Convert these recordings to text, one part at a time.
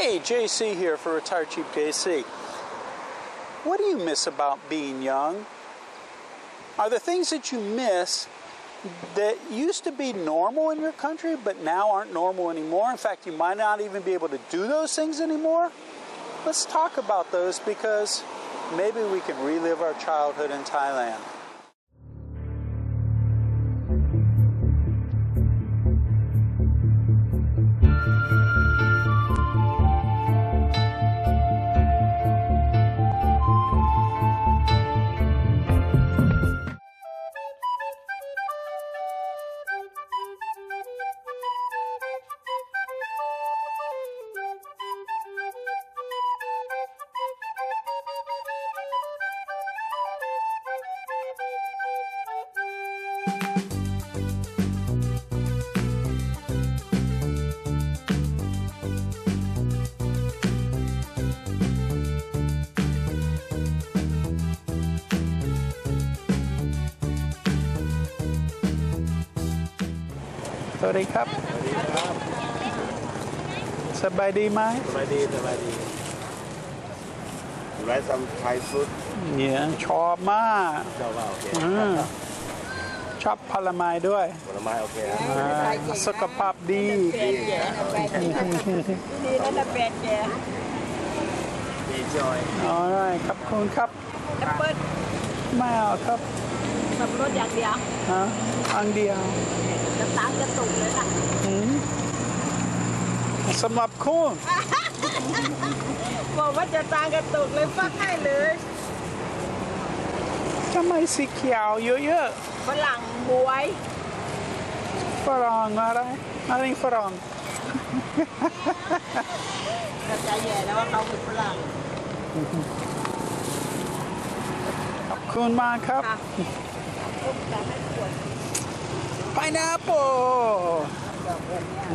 Hey, JC here for Retire Cheap JC. What do you miss about being young? Are there things that you miss that used to be normal in your country but now aren't normal anymore? In fact, you might not even be able to do those things anymore? Let's talk about those because maybe we can relive our childhood in Thailand. Sawasdee krap. สบายดีไหม สบายดีไลฟ์ซัมไทยฟู้ด เนี่ยชอบมาก ชอบว่าโอเค ชอบผลไม้ด้วย ผลไม้โอเค สุขภาพดี ดีจอย อ๋อขอบคุณครับ แอปเปิ้ล ไม่เอาครับ สับปะรดอย่างเดียว อันเดียว น้ำตาลกระตุกเลยค่ะ สำหรับคุณ บอกว่าจะตากระตุกเลยฟักให้เลย ทำไมสีเขียวเยอะ ฝรั่งบวย ๆฝรั่งอะไรฝรั่ง กระจายแย่แล้วว่าเขาเป็นฝรั่ง ขอบคุณมากครับ Pineapple!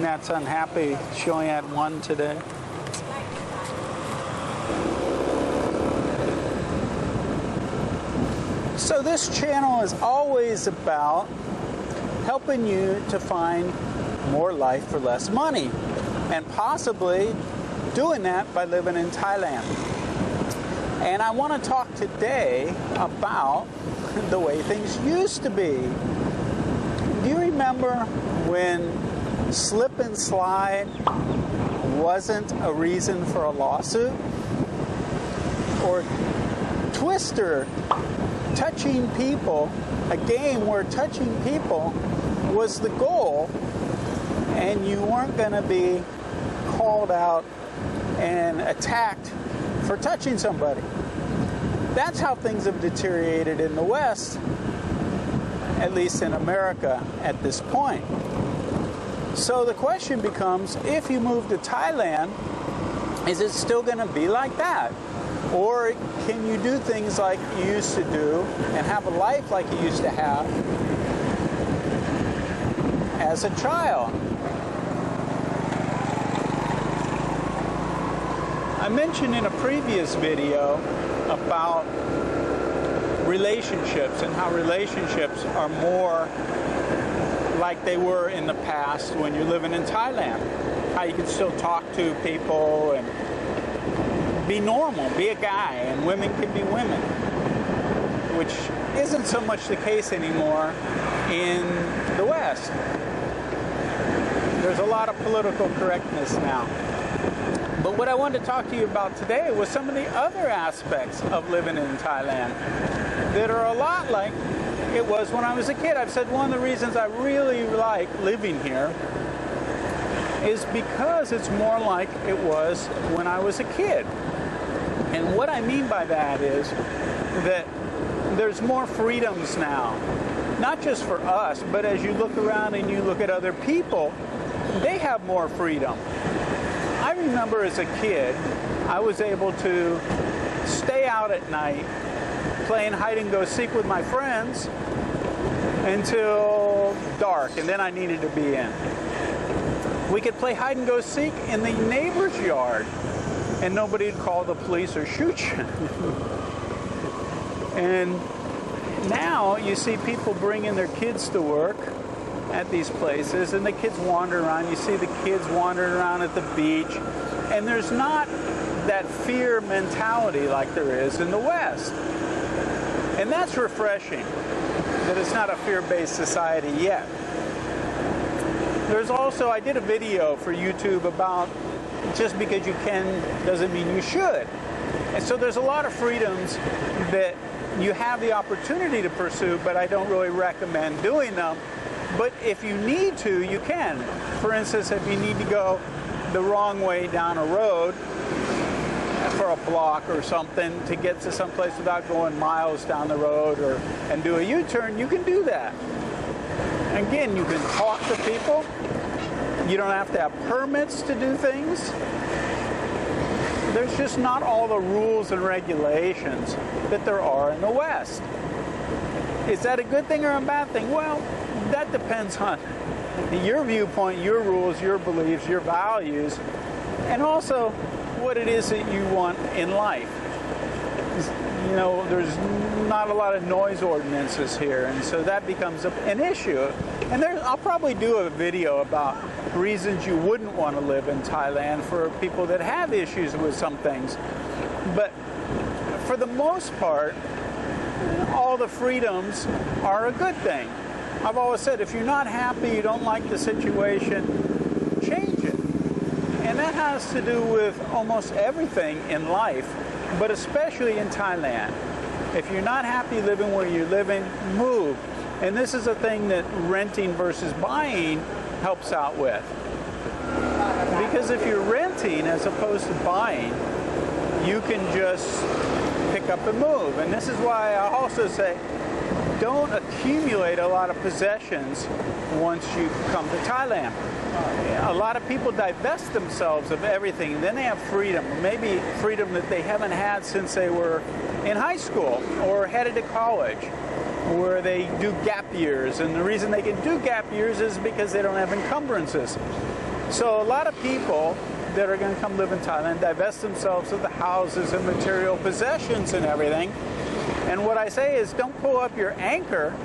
Nat's unhappy. She only had one today. So this channel is always about helping you to find more life for less money, and possibly doing that by living in Thailand. And I want to talk today about the way things used to be. Do you remember when slip and slide wasn't a reason for a lawsuit? Or Twister, touching people, a game where touching people was the goal and you weren't going to be called out and attacked for touching somebody. That's how things have deteriorated in the West, at least in America at this point. So the question becomes, if you move to Thailand, is it still going to be like that? Or can you do things like you used to do and have a life like you used to have as a child? I mentioned in a previous video about relationships and how relationships are more like they were in the past when you're living in Thailand. How you can still talk to people and be normal, be a guy, and women can be women, which isn't so much the case anymore in the West. There's a lot of political correctness now. But what I wanted to talk to you about today was some of the other aspects of living in Thailand that are a lot like it was when I was a kid. I've said one of the reasons I really like living here is because it's more like it was when I was a kid. And what I mean by that is that there's more freedoms now, not just for us, but as you look around and you look at other people, they have more freedom. I remember as a kid, I was able to stay out at night playing hide and go seek with my friends until dark, and then I needed to be in. We could play hide and go seek in the neighbor's yard, and nobody would call the police or shoot you. And now you see people bringing their kids to work at these places, and the kids wander around. You see the kids wandering around at the beach. And there's not that fear mentality like there is in the West. And that's refreshing, that it's not a fear-based society yet. There's also, I did a video for YouTube about just because you can doesn't mean you should. And so there's a lot of freedoms that you have the opportunity to pursue, but I don't really recommend doing them. But if you need to, you can. For instance, if you need to go the wrong way down a road for a block or something to get to someplace without going miles down the road and do a U-turn, you can do that. Again, you can talk to people. You don't have to have permits to do things. There's just not all the rules and regulations that there are in the West. Is that a good thing or a bad thing? Well, that depends on your viewpoint, your rules, your beliefs, your values, and also what it is that you want in life. You know, there's not a lot of noise ordinances here, and so that becomes an issue. And I'll probably do a video about reasons you wouldn't want to live in Thailand for people that have issues with some things. But for the most part, all the freedoms are a good thing. I've always said, if you're not happy, you don't like the situation, change it. And that has to do with almost everything in life, but especially in Thailand. If you're not happy living where you're living, move. And this is a thing that renting versus buying helps out with. Because if you're renting as opposed to buying, you can just pick up and move. And this is why I also say, don't accumulate a lot of possessions once you come to Thailand. A lot of people divest themselves of everything, and then they have freedom, maybe freedom that they haven't had since they were in high school or headed to college, where they do gap years. And the reason they can do gap years is because they don't have encumbrances. So a lot of people that are going to come live in Thailand divest themselves of the houses and material possessions and everything. And what I say is, don't pull up your anchor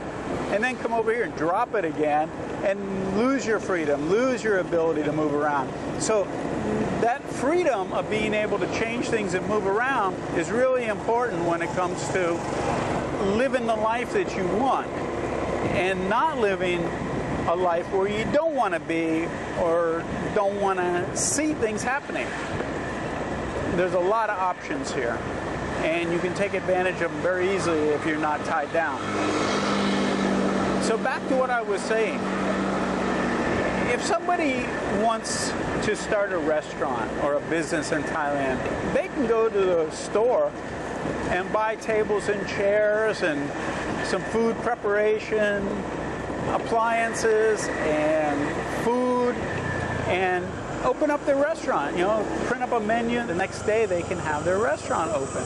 and then come over here and drop it again and lose your freedom, lose your ability to move around. So that freedom of being able to change things and move around is really important when it comes to living the life that you want and not living a life where you don't want to be or don't want to see things happening. There's a lot of options here, and you can take advantage of them very easily if you're not tied down. So back to what I was saying. If somebody wants to start a restaurant or a business in Thailand, they can go to the store and buy tables and chairs and some food preparation, appliances and food, and open up their restaurant. You know, print up a menu. The next day they can have their restaurant open.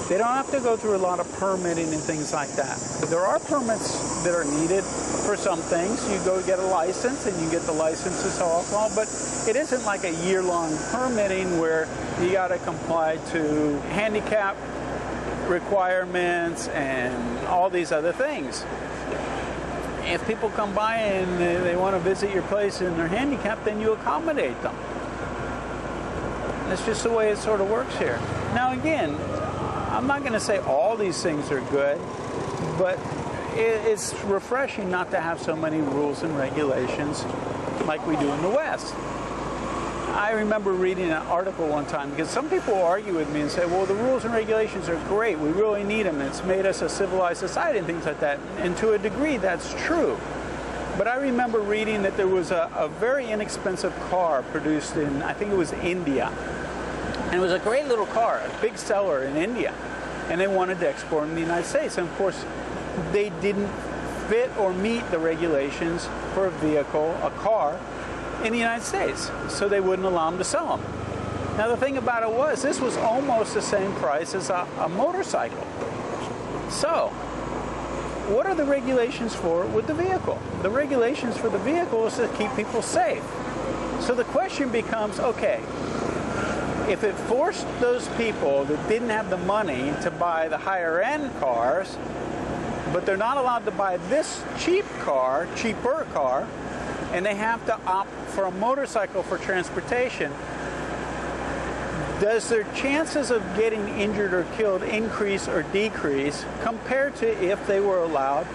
They don't have to go through a lot of permitting and things like that. But there are permits that are needed for some things. You go get a license and you get the license to sell alcohol, but it isn't like a year-long permitting where you got to comply to handicap requirements and all these other things. If people come by and they want to visit your place and they're handicapped, then you accommodate them. That's just the way it sort of works here. Now again, I'm not going to say all these things are good, but it's refreshing not to have so many rules and regulations like we do in the West. I remember reading an article one time, because some people argue with me and say, well, the rules and regulations are great, we really need them, it's made us a civilized society and things like that. And to a degree, that's true. But I remember reading that there was a very inexpensive car produced in, I think it was India. And it was a great little car, a big seller in India. And they wanted to export in the United States. And of course, they didn't fit or meet the regulations for a vehicle, a car, in the United States. So they wouldn't allow them to sell them. Now the thing about it was, this was almost the same price as a motorcycle. So, what are the regulations for with the vehicle? The regulations for the vehicle is to keep people safe. So the question becomes, okay, if it forced those people that didn't have the money to buy the higher end cars, but they're not allowed to buy this cheaper car, and they have to opt for a motorcycle for transportation, does their chances of getting injured or killed increase or decrease compared to if they were allowed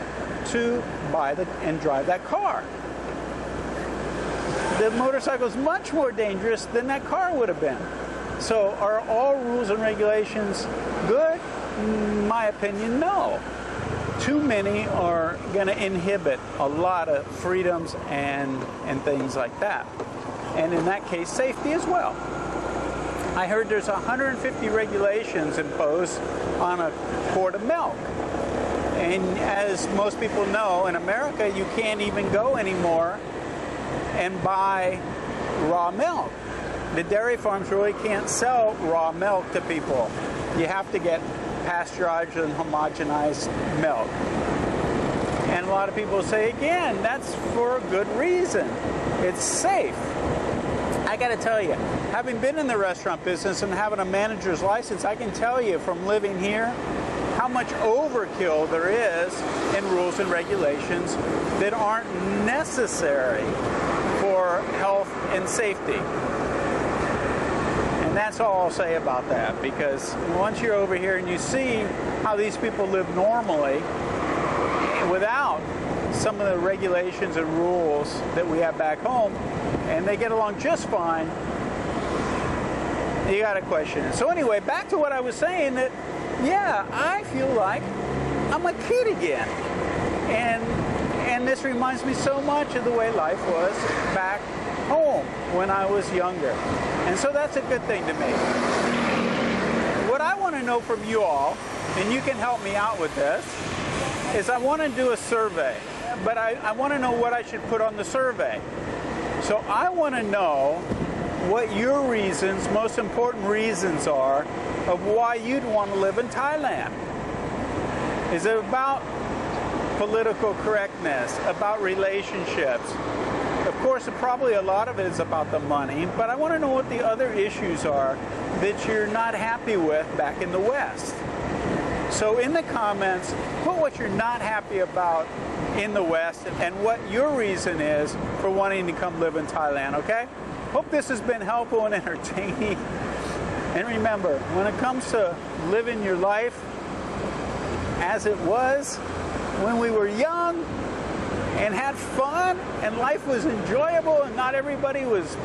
to buy and drive that car? The motorcycle is much more dangerous than that car would have been. So are all rules and regulations good? In my opinion, no. Too many are going to inhibit a lot of freedoms and things like that. And in that case, safety as well. I heard there's 150 regulations imposed on a quart of milk. And as most people know, in America, you can't even go anymore and buy raw milk. The dairy farms really can't sell raw milk to people. You have to get pasteurized and homogenized milk. And a lot of people say, again, that's for a good reason. It's safe. I got to tell you, having been in the restaurant business and having a manager's license, I can tell you from living here how much overkill there is in rules and regulations that aren't necessary for health and safety. And that's all I'll say about that, because once you're over here and you see how these people live normally without some of the regulations and rules that we have back home, and they get along just fine, you got to question it. So anyway, back to what I was saying, that yeah, I feel like I'm a kid again. And this reminds me so much of the way life was back home when I was younger. And so that's a good thing to me. What I want to know from you all, and you can help me out with this, is I want to do a survey. But I want to know what I should put on the survey. So I want to know what your reasons, most important reasons are of why you'd want to live in Thailand. Is it about political correctness, about relationships? Of course, probably a lot of it is about the money, but I want to know what the other issues are that you're not happy with back in the West. So in the comments, put what you're not happy about in the West and what your reason is for wanting to come live in Thailand, okay? Hope this has been helpful and entertaining. And remember, when it comes to living your life as it was when we were young and had fun and life was enjoyable and not everybody was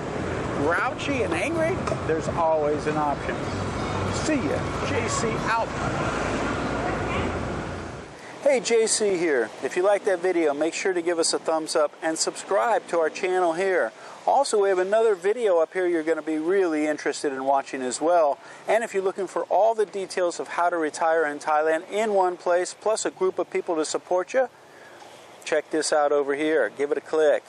grouchy and angry, there's always an option. See ya. JC out. Hey, JC here. If you like that video, make sure to give us a thumbs up and subscribe to our channel here. Also, we have another video up here you're going to be really interested in watching as well. And if you're looking for all the details of how to retire in Thailand in one place, plus a group of people to support you, check this out over here. Give it a click.